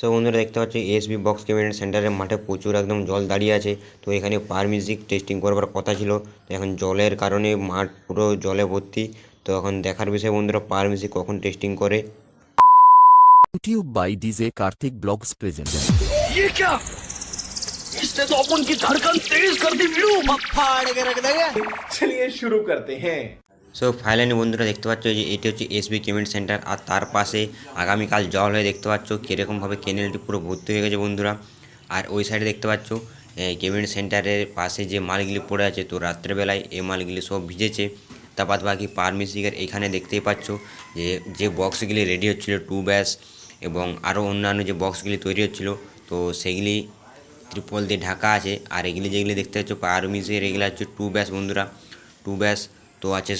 So বন্ধুরা দেখতে পাচ্ছ এসবি বক্স ক্যাবিনেট সেন্টারের মাঠে প্রচুর একদম জল দাঁড়িয়ে আছে। তো এখানে পার মিউজিক টেস্টিং করবার কথা ছিল, তো এখন জলের কারণে মাঠ পুরো জলে ভর্তি। তো এখন দেখার বিষয় বন্ধুরা পার মিউজিক কখন টেস্টিং করে। YouTube by DJ Karthik Blogs present। ये क्या? इसने तो अपन की धड़कन तेज कर दी वीरू। फाड़ के रख देंगे। चलिए शुरू करते हैं। সো ফাইনালি বন্ধুরা দেখতে পাচ্ছ যে এটি হচ্ছে এসবি ক্যাবিনেট সেন্টার, আর তার পাশে আগামীকাল জল হয়ে দেখতে পাচ্ছ কীরকমভাবে কেনেলটি পুরো ভর্তি হয়ে গেছে বন্ধুরা। আর ওই সাইডে দেখতে পাচ্ছ ক্যাবিনেট সেন্টারের পাশে যে মালগুলি পড়ে আছে, তো রাত্রেবেলায় এই মালগুলি সব ভিজেছে। তা বাদ বাকি পার মিউজিকের এখানে দেখতেই পাচ্ছ যে যে বক্সগুলি রেডি হচ্ছিলো টু ব্যাস এবং আরও অন্যান্য যে বক্সগুলি তৈরি হচ্ছিলো, তো সেগুলি ত্রিপল দিয়ে ঢাকা আছে। আর এগুলি যেগুলি দেখতে পাচ্ছ পার মিউজিকের এগুলো হচ্ছে টু ব্যাস বন্ধুরা, টু ব্যাস তো আছে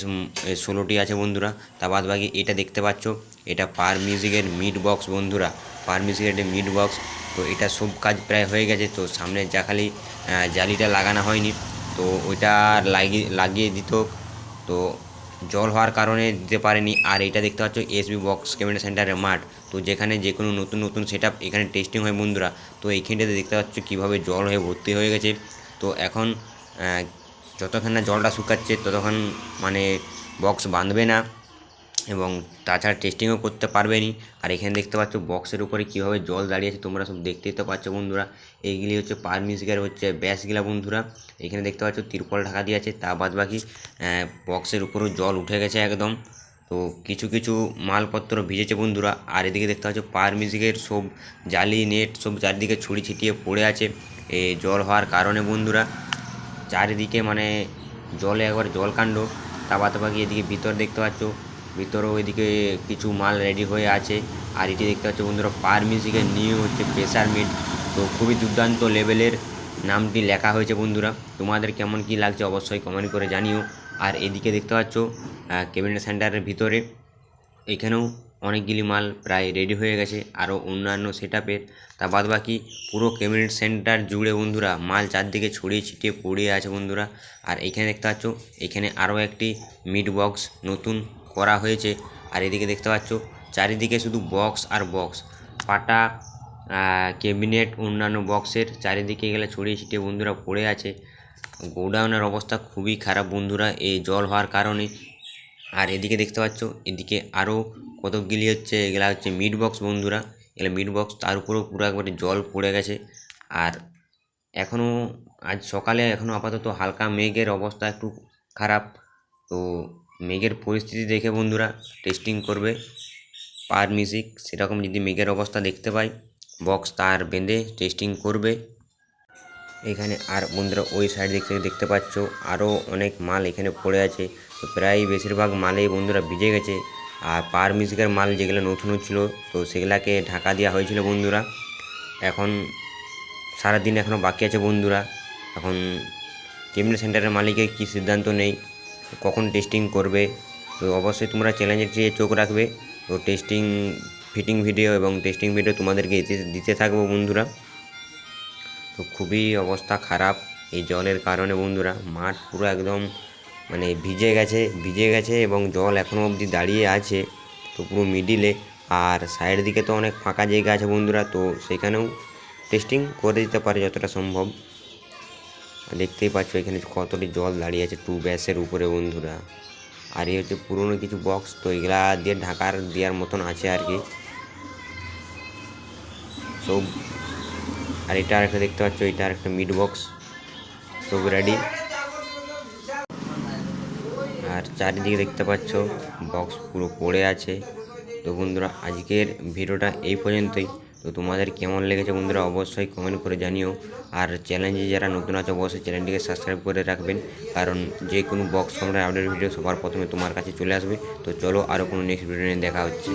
16টি আছে বন্ধুরা। তা বাদ বাকি এটা দেখতে পাচ্ছ এটা পার মিউজিকের মিড বক্স বন্ধুরা, পার মিউজিকের এটা মিড বক্স। তো এটা সব কাজ প্রায় হয়ে গেছে, তো সামনে যা খালি জালিটা লাগানো হয়নি, তো ওইটা লাগিয়ে দিত, তো জল হওয়ার কারণে দিতে পারেনি। আর এটা দেখতে পাচ্ছ এসবি বক্স ক্যাবিনেট সেন্টারের মাঠ, তো যেখানে যে কোনো নতুন নতুন সেট আপ এখানে টেস্টিং হয় বন্ধুরা। তো এইখানটাতে দেখতে পাচ্ছ কীভাবে জল হয়ে ভর্তি হয়ে গেছে। তো এখন যতক্ষণ না জলটা শুকাচ্ছে ততক্ষণ মানে বক্স বাঁধবে না এবং তাছাড়া টেস্টিংও করতে পারবে নি। আর এখানে দেখতে পাচ্ছ বক্সের উপরে কীভাবে জল দাঁড়িয়েছে, তোমরা সব দেখতেই তো পাচ্ছ বন্ধুরা। এইগুলি হচ্ছে পার মিউজিকের হচ্ছে ব্যাসগুলা বন্ধুরা। এখানে দেখতে পাচ্ছ তিরপল ঢাকা দিয়ে আছে, তা বাদ বাকি বক্সের উপরেও জল উঠে গেছে একদম। তো কিছু কিছু মালপত্র ভিজেছে বন্ধুরা। আর এদিকে দেখতে পাচ্ছ পার মিউজিকের সব জালি নেট সব চারিদিকে ছড়ি ছিটিয়ে পড়ে আছে এই জল হওয়ার কারণে বন্ধুরা। চারিদিকে মানে জলে একবার জলকাণ্ড। তা বাদ বাকি এদিকে ভিতর দেখতে পাচ্ছ, ভিতরেও এদিকে কিছু মাল রেডি হয়ে আছে। আর এটি দেখতে পাচ্ছ বন্ধুরা পার মিউজিকের নিউ হচ্ছে প্রেসার মিট, তো খুবই দুর্দান্ত লেভেলের নামটি লেখা হয়েছে বন্ধুরা। তোমাদের কেমন কি লাগছে অবশ্যই কমেন্ট করে জানিও। আর এদিকে দেখতে পাচ্ছ ক্যাবিনেট সেন্টারের ভিতরে এখানেও অনেকগুলি মাল প্রায় রেডি হয়ে গেছে, আরও অন্যান্য সেট আপের। তা বাদ বাকি পুরো ক্যাবিনেট সেন্টার জুড়ে বন্ধুরা মাল চারদিকে ছড়িয়ে ছিটিয়ে পড়ে আছে বন্ধুরা। আর এখানে দেখতে পাচ্ছ এখানে আরও একটি মিড বক্স নতুন করা হয়েছে। আর এদিকে দেখতে পাচ্ছ চারিদিকে শুধু বক্স আর বক্স, পাটা ক্যাবিনেট অন্যান্য বক্সের চারিদিকে গেলে ছড়িয়ে ছিটিয়ে বন্ধুরা পড়ে আছে। গোডাউনের অবস্থা খুবই খারাপ বন্ধুরা এই জল হওয়ার কারণে। আর এদিকে দেখতে পাচ্ছ এদিকে আরও কতকগুলি হচ্ছে এগুলা হচ্ছে মিড বক্স বন্ধুরা, এগুলো মিড বক্স, তার উপরেও পুরো একবারে জল পড়ে গেছে। আর এখনও আজ সকালে এখনও আপাতত হালকা মেঘের অবস্থা একটু খারাপ, তো মেঘের পরিস্থিতি দেখে বন্ধুরা টেস্টিং করবে পার মিউজিক। সেরকম যদি মেঘের অবস্থা দেখতে পাই বক্স তার বেঁধে টেস্টিং করবে এখানে। আর বন্ধুরা ওই সাইড দেখতে পাচ্ছ আরও অনেক মাল এখানে পড়ে আছে, তো প্রায় বেশিরভাগ মালেই বন্ধুরা ভিজে গেছে। আর পার মিউজিকের মাল যেগুলো নতুন ছিল তো সেগুলাকে ঢাকা দেওয়া হয়েছিল বন্ধুরা। এখন সারাদিন এখনও বাকি আছে বন্ধুরা। এখন ক্যাবিনেট সেন্টারের মালিকের কী সিদ্ধান্ত নেই, কখন টেস্টিং করবে, তো অবশ্যই তোমরা চ্যালেঞ্জের চেয়ে চোখ রাখবে। তো টেস্টিং ফিটিং ভিডিও এবং টেস্টিং ভিডিও তোমাদেরকে দিতে থাকবো বন্ধুরা। তো খুবই অবস্থা খারাপ এই জলের কারণে বন্ধুরা, মাঠ পুরো একদম মানে ভিজে গেছে এবং জল এখনও অবধি দাঁড়িয়ে আছে, তো পুরো মিডিলে। আর সাইড দিকে তো অনেক ফাঁকা জায়গা আছে বন্ধুরা, তো সেখানেও টেস্টিং করে দিতে পারে যতটা সম্ভব। দেখতেই পাচ্ছ এখানে কতটি জল দাঁড়িয়ে আছে টু ব্যাসের উপরে বন্ধুরা। আর এই হচ্ছে পুরনো কিছু বক্স, তো এগুলা দিয়ে ঢাকার দেওয়ার মতন আছে আর কি সব। আর এটা আরেকটা দেখতে পাচ্ছ, এটা আরেকটা মিড বক্স, সব রেডি। আর চারিদিকে দেখতে পাচ্ছ বক্স পুরো পড়ে আছে। তো বন্ধুরা আজকের ভিডিওটা এই পর্যন্তই। তো তোমাদের কেমন লেগেছে বন্ধুরা অবশ্যই কমেন্ট করে জানিও। আর চ্যানেলে যারা নতুন আছে অবশ্যই চ্যানেলটিকে সাবস্ক্রাইব করে রাখবেন, কারণ যে কোনো বক্স সংক্রান্ত আপডেট ভিডিও সবার প্রথমে তোমার কাছে চলে আসবে। তো চলো আরও কোনো নেক্সট ভিডিও নিয়ে দেখা হচ্ছে।